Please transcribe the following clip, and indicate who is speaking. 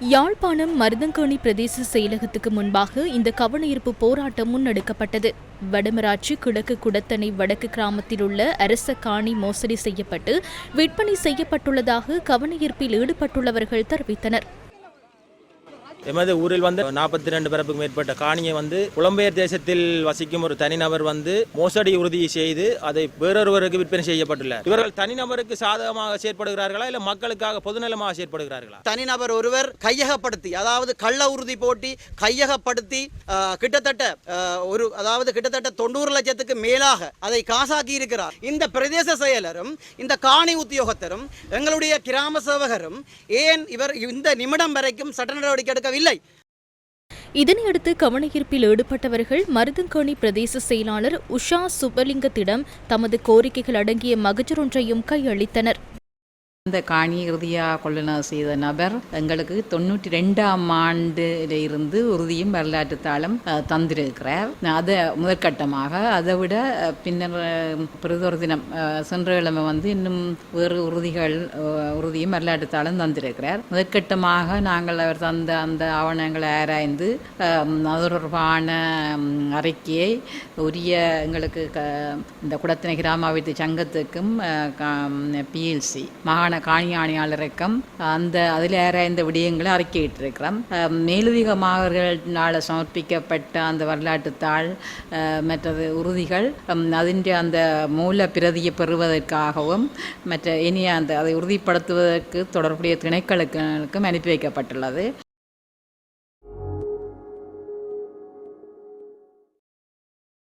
Speaker 1: யாழ்ப்பாணம் மருதங்கேணி பிரதேச செயலகத்துக்கு முன்பாக இந்த கவனஈர்ப்பு போராட்டம் முன்னெடுக்கப்பட்டது. வடமராட்சி கிழக்கு குடத்தனை வடக்கு கிராமத்தில் உள்ள அரச காணி மோசடி செய்யப்பட்டு விற்பனை செய்யப்பட்டுள்ளதாக கவனஈர்ப்பில் ஈடுபட்டுள்ளவர்கள் தெரிவித்தனர்.
Speaker 2: எமது ஊரில் 42 பிறப்புக்கு மேற்பட்ட காணியை புலம்பெயர் தேசத்தில் வசிக்கும் ஒரு தனிநபர் மோசடி உறுதி செய்து அதை வேறொருவருக்கு விற்பனை செய்யப்பட்டுள்ளார். இவர்கள் தனிநபருக்கு சாதகமாக செயற்படுகிறார்களா இல்ல மக்களுக்காக பொதுநலமாக செயற்படுகிறார்களா?
Speaker 3: தனிநபர் ஒருவர் கையகப்படுத்தி, அதாவது கள்ள உறுதி போட்டி கையகப்படுத்தி கிட்டத்தட்ட 90 லட்சத்துக்கு மேலாக அதை காசாக்கி இருக்கிறார். இந்த பிரதேச செயலரும் இந்த காணி உத்தியோகத்தரும் எங்களுடைய கிராம சேவகரும் ஏன் இவர் இந்த நிமிடம் வரைக்கும் சட்ட நடவடிக்கை எடுக்க
Speaker 1: இதனையடுத்து கவனஈர்ப்பில் ஈடுபட்டவர்கள் மருதங்கேணி பிரதேச செயலாளர் உஷா சுப்பலிங்கத்திடம் தமது கோரிக்கைகள் அடங்கிய மகஜர் ஒன்றையும் கையளித்தனர்.
Speaker 4: இந்த காணி இறுதியாக கொள்ளுநர் செய்த நபர் எங்களுக்கு 92ஆம் ஆண்டில் இருந்து உறுதியும் வரலாற்று தாளம் தந்திருக்கிறார். அதை முதற்கட்டமாக அதை விட பின்னர் பிரதொரு தினம் சென்ற கிழமை இன்னும் வேறு உறுதியும் வரலாற்று தாளம் தந்திருக்கிறார். முதற்கட்டமாக நாங்கள் அவர் தந்த அந்த ஆவணங்களை ஆராய்ந்து அது தொடர்பான அறிக்கையை உரிய எங்களுக்கு இந்த குடத்தினை கிராமாபிவிருத்தி சங்கத்துக்கும் PLC மாகாண காணி ஆணையாளருக்கும் அதில் ஆராய்ந்த விடயங்களை அறிக்கையிட்டிருக்கிறோம். மேலதிகமாக அவர்களால் சமர்ப்பிக்கப்பட்ட அந்த வரலாற்று தாள் மற்றது உறுதிகள் அதின் அந்த மூல பிரதியை பெறுவதற்காகவும் மற்ற இனி அதை உறுதிப்படுத்துவதற்கு தொடர்புடைய திணைக்களுக்கும் அனுப்பி வைக்கப்பட்டுள்ளது.